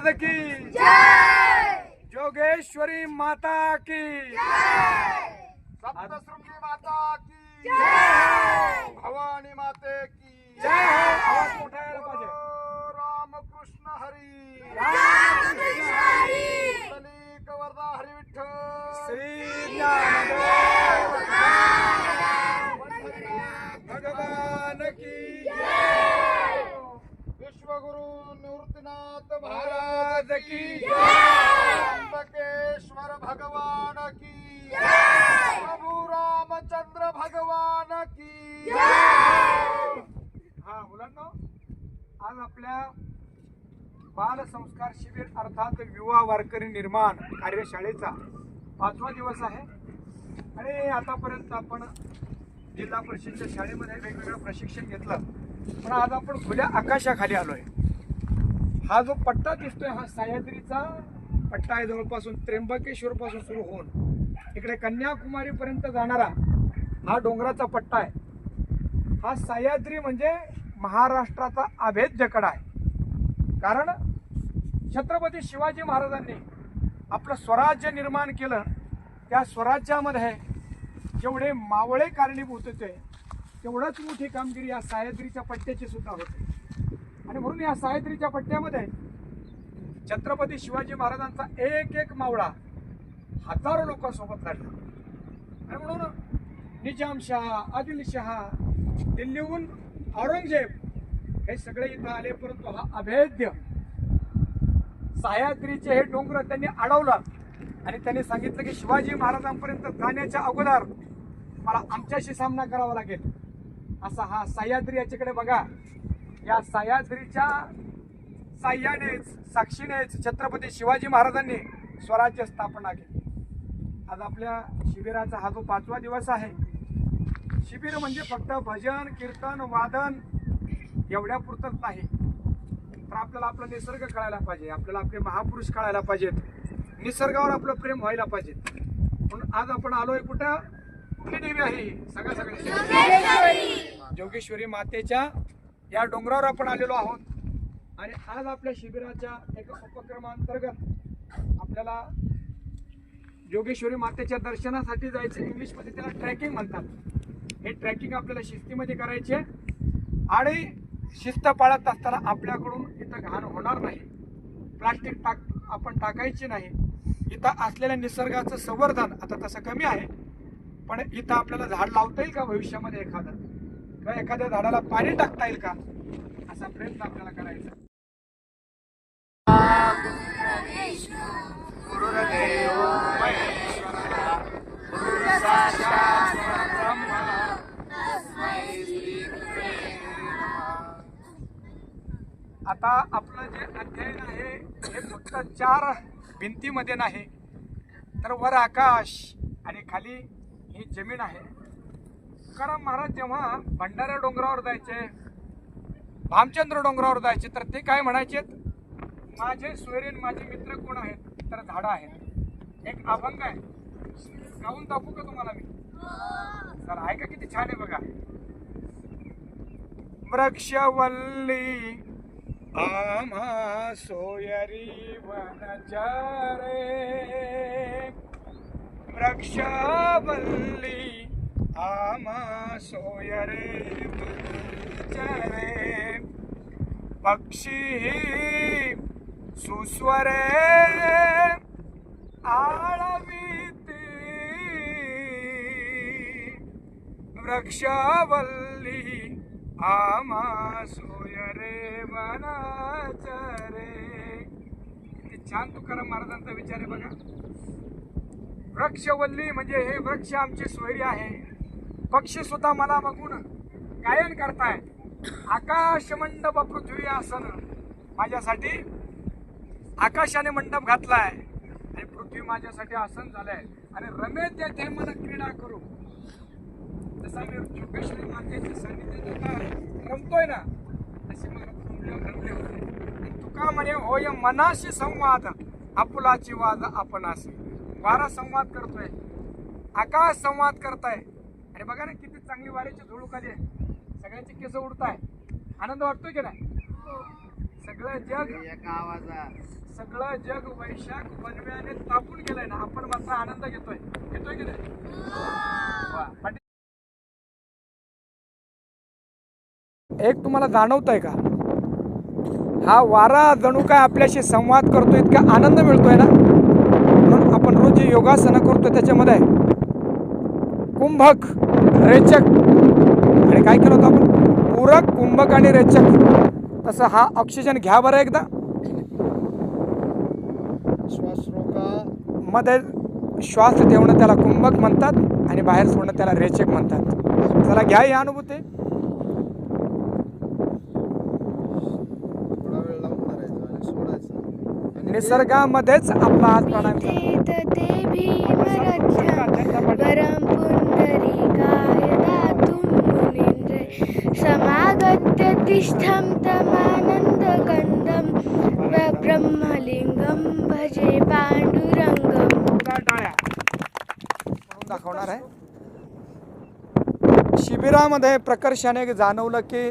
महाराज की जोगेश्वरी माता की सप्तशृंगी माता की भवानी माते की जय हो. आवाज मोठा यायला पाहिजे. रामकृष्ण हरी पुंडलिक वरदा हरी विठ्ठल श्री ज्ञानदेव भगवान की विश्वगुरु निवृत्तीनाथ महाराज की त्र्यंबकेश्वर भगवान की प्रभु रामचंद्र भगवान की हा मुलांनो, आज आपल्या बाल संस्कार शिबिर अर्थात युवा वारकरी निर्माण कार्यशाळेचा 5वा दिवस आहे. आणि आतापर्यंत आपण जिल्हा परिषदच्या शाळेमध्ये वेगवेगळं प्रशिक्षण घेतलं, पण आज आपण खुल्या आकाशाखाली आलोय. हा जो पट्टा दिसतोय हा सह्याद्रीचा पट्टा आहे. जवळपासून त्र्यंबकेश्वर पासून सुरू होऊन इकडे कन्याकुमारी पर्यंत जाणारा हा डोंगराचा पट्टा आहे. हा सह्याद्री म्हणजे महाराष्ट्राचा अभेद्य कडा आहे. कारण छत्रपती शिवाजी महाराजांनी आपलं स्वराज्य निर्माण केलं. त्या स्वराज्यामध्ये जेवढे मावळे कारणीभूत होते तेवढंच मोठी कामगिरी या सह्याद्रीच्या पट्ट्याची सुद्धा होते. आणि म्हणून या सह्याद्रीच्या पट्ट्यामध्ये छत्रपती शिवाजी महाराजांचा एक एक मावळा हजारो लोकांसोबत लढला. आणि म्हणून निजामशाह, आदिलशहा, दिल्लीहून औरंगजेब हे सगळे इथं आले, परंतु हा अभेद्य सह्याद्रीचे हे डोंगर त्यांनी अडवलं. आणि त्यांनी सांगितलं की शिवाजी महाराजांपर्यंत जाण्याच्या अगोदर मला आमच्याशी सामना करावा लागेल. असा हा सह्याद्री याच्याकडे बघा. या सह्याद्रीच्या साह्यानेच साक्षीनेच छत्रपती शिवाजी महाराजांनी स्वराज्य स्थापना केली. आज आपल्या शिबिराचा हा जो 5वा दिवस आहे. शिबिर म्हणजे फक्त भजन, कीर्तन, वादन एवढ्या पुरतच नाही, तर आपल्याला आपला निसर्ग कळायला पाहिजे, आपल्याला आपले महापुरुष कळायला पाहिजेत, निसर्गावर आपलं प्रेम व्हायला पाहिजे. म्हणून आज आपण आलोय कुठं? कुठली देवी आहे? सगळ्या जोगेश्वरी मातेच्या या डोंगरावर आपण आलेलो आहोत. आणि आज आपल्या शिबिराच्या एका उपक्रमांतर्गत आपल्याला जोगेश्वरी मातेच्या दर्शनासाठी जायचं. इंग्लिशमध्ये त्याला ट्रॅकिंग म्हणतात. हे ट्रॅकिंग आपल्याला शिस्तीमध्ये करायचे आणि शिस्त पाळत असताना आपल्याकडून इथं घाण होणार नाही, प्लास्टिक आपण टाकायची नाही. इथं असलेल्या निसर्गाचं संवर्धन आता तसं कमी आहे, पण इथं आपल्याला झाड लावता येईल का भविष्यामध्ये एखादं, किंवा एखाद्या झाडाला पाणी टाकता येईल का, असा प्रयत्न आपल्याला करायचा. गुरुदेव महेश्वरा गुरु साक्षात परब्रह्म तस्मै श्री गुरवे नमः. आता आपलं जे अध्ययन आहे हे फक्त 4 भिंतीमध्ये नाही, तर वर आकाश आणि खाली ही जमीन आहे. तुकाराम महाराज जेव्हा भंडारा डोंगरावर जायचे, भामचंद्र डोंगरावर जायचे, तर ते काय म्हणायचे? माझे सोयरे माझे मित्र कोण आहेत? तर झाडं आहेत. एक अभंग आहे, गाऊन दाखवू का तुम्हाला मी? तर ऐका किती छान आहे बघा. वृक्षवल्ली आम्हा सोयरी वनचरे, वृक्षवल्ली आम्हा सोयरे वनचरे, पक्षी सुस्वरे आळविती, वृक्षवल्ली आम्हा सोयरे वनचरे. किती छान तुकाराम महाराजांचा विचार आहे बघा. वृक्षवल्ली म्हणजे हे वृक्ष आमची सोयरी आहे. पक्षी सुद्धा मला बघून गायन करताय. आकाश मंडप पृथ्वी आसन, माझ्यासाठी आकाशाने मंडप घातलाय आणि पृथ्वी माझ्यासाठी आसन झालंय. आणि रमे तेथे मन क्रीडा करू, जसा मी जोगेश्वरी मातेच्या सान्निध्यात रमतोय ना, तसे मला रमले होते. तुका म्हणे होय मनाशी संवाद, आपुलाची वाद आपणाशी. वारा संवाद करतोय, आकाश संवाद करताय. आणि बघा ना किती चांगली वाऱ्याची झुळूक आली आहे, सगळ्यांचे केस उडताय. आनंद वाटतोय की नाही? सगळं जग एका आवाजात सगळं जग वैशाख बनव्याने तापून गेलंय ना, आपण मात्र आनंद घेतोय की नाही? वा. एक तुम्हाला जाणवतंय का, हा वारा जणू काय आपल्याशी संवाद करतोय, इतका आनंद मिळतोय ना. म्हणून आपण रोज जे योगासनं करतोय त्याच्यामध्ये कुंभक, रेचक आणि काय केलं होतं आपण, पूरक, कुंभक आणि रेचक. तसं हा ऑक्सिजन घ्या बरं एकदा. श्वास रोका. मध्ये श्वास ठेवणं त्याला कुंभक म्हणतात आणि बाहेर सोडणं त्याला रेचक म्हणतात. चला घ्या ही अनुभूती. थोडा वेळ लावून धरायचं आणि सोडायचं. आणि निसर्गामध्येच आपला हात प्राणायाम चालू. समागत्य तिष्ठं तमानन्दकन्दं ब्रह्मलिंगं भजे पांडुरंगं. टाळ्या म्हणून दाखवणार आहे. शिबिरामध्ये प्रकर्षाने जाणवलं की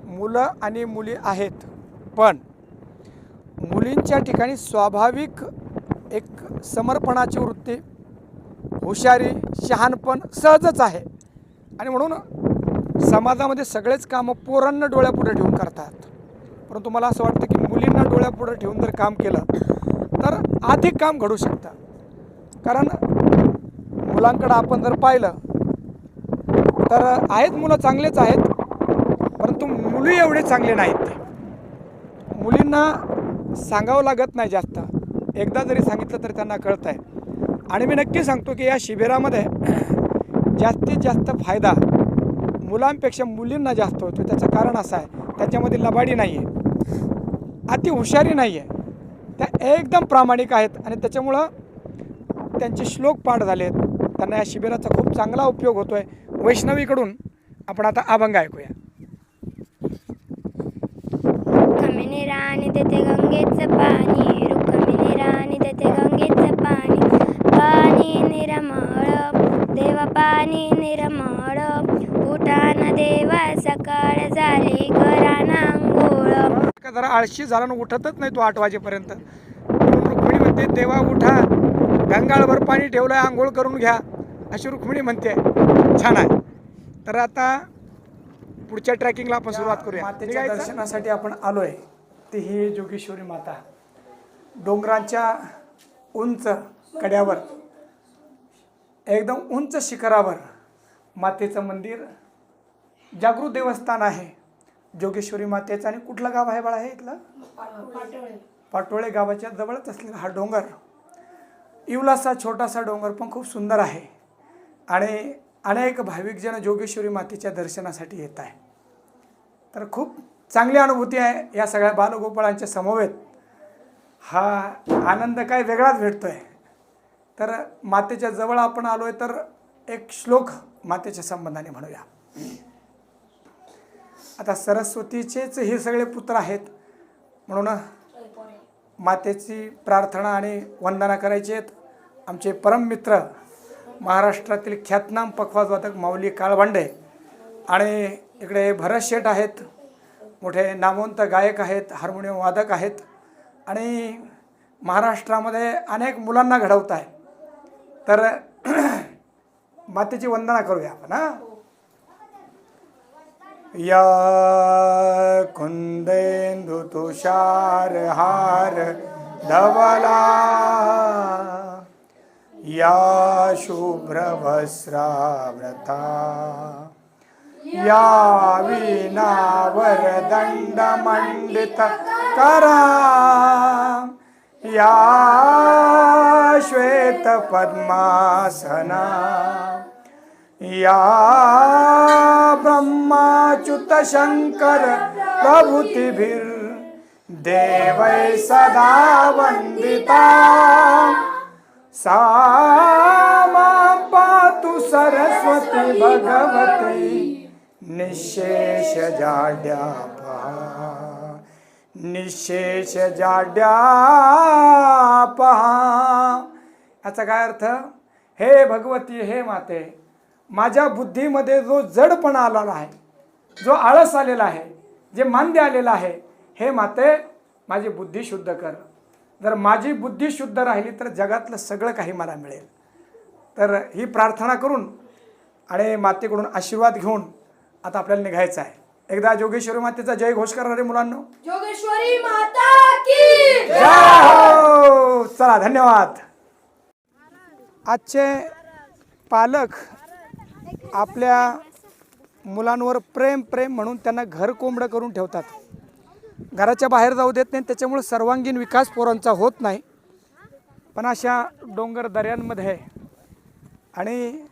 मुलं आणि मुली आहेत, पण मुलींच्या ठिकाणी स्वाभाविक एक समर्पणाची वृत्ती, हुशारी, शहाणपण सहजच आहे. आणि म्हणून समाजामध्ये सगळेच कामं पोरांना डोळ्यापुढे ठेवून करतात. परंतु मला असं वाटतं की मुलींना डोळ्यापुढे ठेवून जर काम केलं तर अधिक काम घडू शकतं. कारण मुलांकडं आपण जर पाहिलं तर आहेत मुलं चांगलेच आहेत, परंतु मुली एवढे चांगले नाहीत. ते मुलींना सांगावं लागत नाही जास्त, एकदा जरी सांगितलं तर त्यांना कळतं आहे. आणि मी नक्की सांगतो की या शिबिरामध्ये जास्तीत जास्त फायदा मुलांपेक्षा मुलींना जास्त होतो. त्याचं कारण असं आहे, त्याच्यामध्ये लबाडी नाही आहे, अति हुशारी नाही आहे, त्या एकदम प्रामाणिक आहेत आणि त्याच्यामुळं त्यांचे श्लोक पाठ झाले आहेत. त्यांना या शिबिराचा खूप चांगला उपयोग होतो आहे. वैष्णवीकडून आपण आता अभंग ऐकूया. रुक्मिणी राणी देते गंगेचं पाणी, रुक्मिणी राणी देते गंगेचं पाणी, पाणी निर्मळ देवा पाणी निर्मळ, उठाना देवा सकाळ झाली कराना अंघोळ. जरा आळशी झाला ना, उठतच नाही तो 8 वाजेपर्यंत. म्हणून रुक्मिणी म्हणते देवा उठा, गंगाळभर पाणी ठेवलंय, आंघोळ करून घ्या, अशी रुक्मिणी म्हणते. छान आहे. तर आता पुढच्या ट्रॅकिंगला आपण सुरुवात करूया. मातेच्या दर्शनासाठी आपण आलोय. ती ही जोगेश्वरी माता डोंगरांच्या उंच कड्यावर, एकदम उंच शिखरावर मातेचं मंदिर, जागृत देवस्थान आहे जोगेश्वरी मातेचं. आणि कुठलं गाव आहे बाळा हे इथलं? पाटोळे गावाच्या जवळच असलेला हा डोंगर, इवलासा छोटासा डोंगर पण खूप सुंदर आहे. आणि अनेक भाविकजन जोगेश्वरी मातेच्या दर्शनासाठी येत आहे. तर खूप चांगली अनुभूती आहे या सगळ्या बालगोपाळांच्या समवेत. हा आनंद काय वेगळाच भेटतो आहे. तर मातेच्या जवळ आपण आलो आहे, तर एक श्लोक मातेच्या संबंधाने म्हणूया. आता सरस्वतीचेच हे सगळे पुत्र आहेत, म्हणून मातेची प्रार्थना आणि वंदना करायची आहेत. आमचे परम मित्र महाराष्ट्रातील ख्यातनाम पखवाजवादक माऊली काळभांडे, आणि इकडे भरत शेठ आहेत, मोठे नामवंत गायक आहेत, हार्मोनियम वादक आहेत, आणि महाराष्ट्रामध्ये अनेक मुलांना घडवत आहे. तर मातेची वंदना करूया आपण. या कुंदेंदु तुषार हार धवला, या शुभ्र वस्त्रावृता, या वीणावर दंड मंडित करा, या श्वेत पद्मासना, या ब्रह्माच्युत शंकर प्रभृतिभिर देवै सदा वंदिता, सा मां पातु सरस्वती भगवती निशेष जाड्यापहा, निशेष जाड्यापहा. याचा काय अर्थ? हे भगवती, हे माते, माझ्या बुद्धीमध्ये जो जडपणा आलेला आहे, जो आळस आलेला आहे, जे मांद्य आलेला आहे, हे माते माझी बुद्धी शुद्ध कर. जर माझी बुद्धी शुद्ध राहिली तर जगातलं सगळं काही मला मिळेल. तर ही प्रार्थना करून आणि मातेकडून आशीर्वाद घेऊन आता आपल्याला निघायचं आहे. एकदा जोगेश्वरी मातेचा जय घोष करणारे मुलांनो, जोगेश्वरी माता की जय हो. चला, धन्यवाद. आजचे पालक आपल्या मुलांवर प्रेम म्हणून त्यांना घर कोंबडं करून ठेवतात. घराच्या बाहेर जाऊ देत नाही. त्याच्यामुळे सर्वांगीण विकास पोरांचा होत नाही. पण अशा डोंगर दऱ्यांमध्ये आणि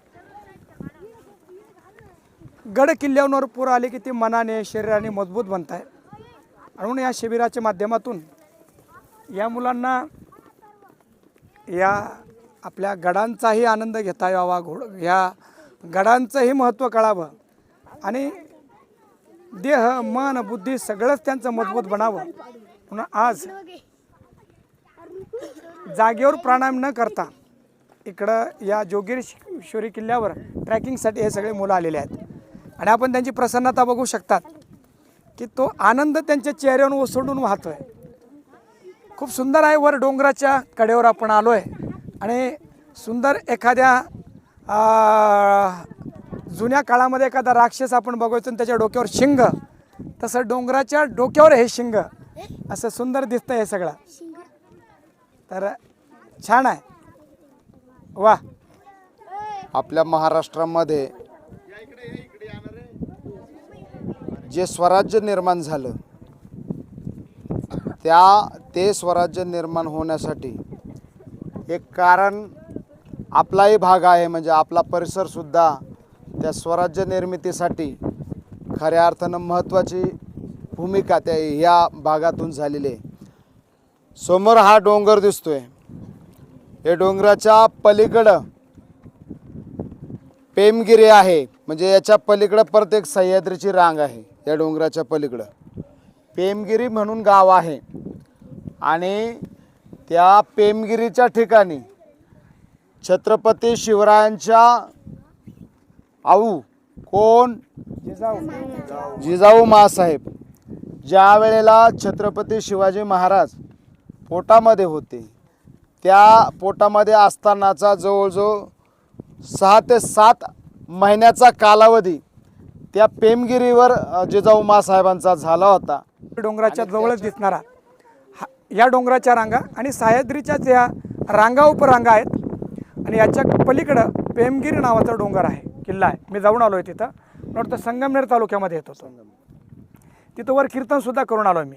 गड किल्ल्यांवर पूर आले की ते मनाने शरीराने मजबूत बनत आहे. म्हणून या शिबिराच्या माध्यमातून या मुलांना या आपल्या गडांचाही आनंद घेता यावा, या गडांचंही महत्त्व कळावं आणि देह मन बुद्धी सगळंच त्यांचं मजबूत बनावं. म्हणून आज जागेवर प्राणायाम न करता इकडं या जोगेश्वरी किल्ल्यावर ट्रॅकिंगसाठी हे सगळे मुलं आलेले आहेत. आणि आपण त्यांची प्रसन्नता बघू शकतात की तो आनंद त्यांच्या चेहऱ्यावर ओसंडून वाहतोय. खूप सुंदर आहे. वर डोंगराच्या कडेवर आपण आलो आहे आणि सुंदर एखाद्या जुन्या काळामध्ये एखादा राक्षस आपण बघायचो आणि त्याच्या डोक्यावर शिंग, तसं डोंगराच्या डोक्यावर हे शिंग, असं सुंदर दिसतं हे सगळं. तर छान आहे. वा. आपल्या महाराष्ट्रामध्ये जे स्वराज्य निर्माण झालं ते स्वराज्य निर्माण होण्यासाठी एक कारण आपलाही भाग आहे. म्हणजे आपला परिसरसुद्धा त्या स्वराज्य निर्मितीसाठी खऱ्या अर्थानं महत्त्वाची भूमिका त्या ह्या भागातून झालेली आहे. समोर हा डोंगर दिसतोय. हे डोंगराच्या पलीकडं पेमगिरी आहे. म्हणजे याच्या पलीकडं परत एक सह्याद्रीची रांग आहे. या डोंगराच्या पलीकडं पेमगिरी म्हणून गाव आहे. आणि त्या पेमगिरीच्या ठिकाणी छत्रपती शिवरायांच्या आऊ कोण जिजाऊ मासाहेब ज्या वेळेला छत्रपती शिवाजी महाराज पोटामध्ये होते, त्या पोटामध्ये असतानाचा जवळजवळ 6 ते 7 महिन्याचा कालावधी त्या पेमगिरीवर जिजाऊ मासाहेबांचा झाला होता. डोंगराच्या जवळच दिसणारा या डोंगराच्या रांगा आणि सह्याद्रीच्या त्या रांगा उपरांगा आहेत. आणि याच्या पलीकडं पेमगिरी नावाचा डोंगर आहे, किल्ला आहे. मी जाऊन आलो आहे तिथं. मला वाटतं संगमनेर तालुक्यामध्ये येत होतो. तिथं वर कीर्तनसुद्धा करून आलो मी.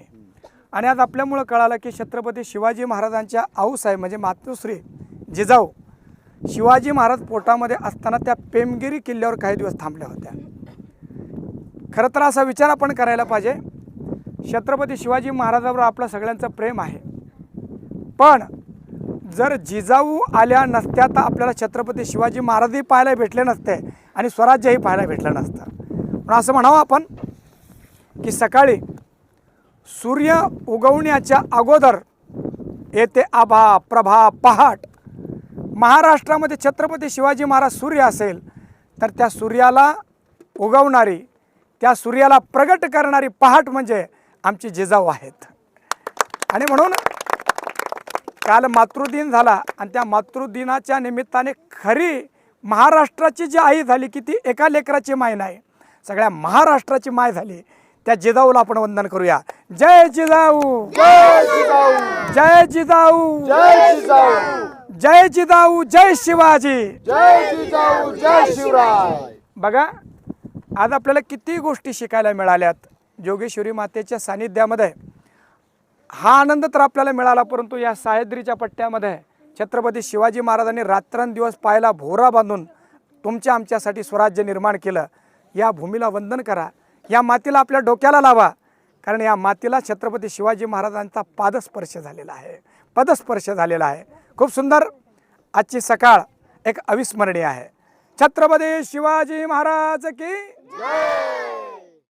आणि आज आपल्यामुळं कळालं की छत्रपती शिवाजी महाराजांच्या आऊसाहेब म्हणजे मातोश्री जिजाऊ शिवाजी महाराज पोटामध्ये असताना त्या पेमगिरी किल्ल्यावर काही दिवस थांबल्या होत्या. खरं तर असा विचार आपण करायला पाहिजे. छत्रपती शिवाजी महाराजांवर आपलं सगळ्यांचं प्रेम आहे. पण जर जिजाऊ आल्या नसत्या तर आपल्याला छत्रपती शिवाजी महाराजही पाहायला भेटले नसते आणि स्वराज्यही पाहायला भेटलं नसतं. पण असं म्हणावं आपण की सकाळी सूर्य उगवण्याच्या अगोदर येते आभा प्रभा पहाट. महाराष्ट्रामध्ये छत्रपती शिवाजी महाराज सूर्य असेल तर त्या सूर्याला उगवणारी, त्या सूर्याला प्रगट करणारी पहाट म्हणजे आमची जिजाऊ आहेत. आणि म्हणून काल मातृदिन झाला आणि त्या मातृदिनाच्या निमित्ताने खरी महाराष्ट्राची जी आई झाली की ती एका लेकराची माय नाही, सगळ्या महाराष्ट्राची माय झाली. त्या जिजाऊला आपण वंदन करूया. जय जिजाऊ, जय जिजाऊ, जय जिजाऊ, जय जिजाऊ, जय जिजाऊ, जय शिवाजी, जय जिजाऊ, जय शिवराय. बघा आज आपल्याला किती गोष्टी शिकायला मिळाल्यात जोगेश्वरी मातेच्या सानिध्यामध्ये. हा आनंद तर आपल्याला मिळाला, परंतु या सह्याद्रीच्या पट्ट्यामध्ये छत्रपती शिवाजी महाराजांनी रात्रंदिवस पायाला भोरा बांधून तुमच्या आमच्यासाठी स्वराज्य निर्माण केलं. या भूमीला वंदन करा, या मातीला आपल्या डोक्याला लावा, कारण या मातीला छत्रपती शिवाजी महाराजांचा पादस्पर्श झालेला आहे, पदस्पर्श झालेला आहे. खूप सुंदर आजची सकाळ एक अविस्मरणीय आहे. छत्रपती शिवाजी महाराज की जय.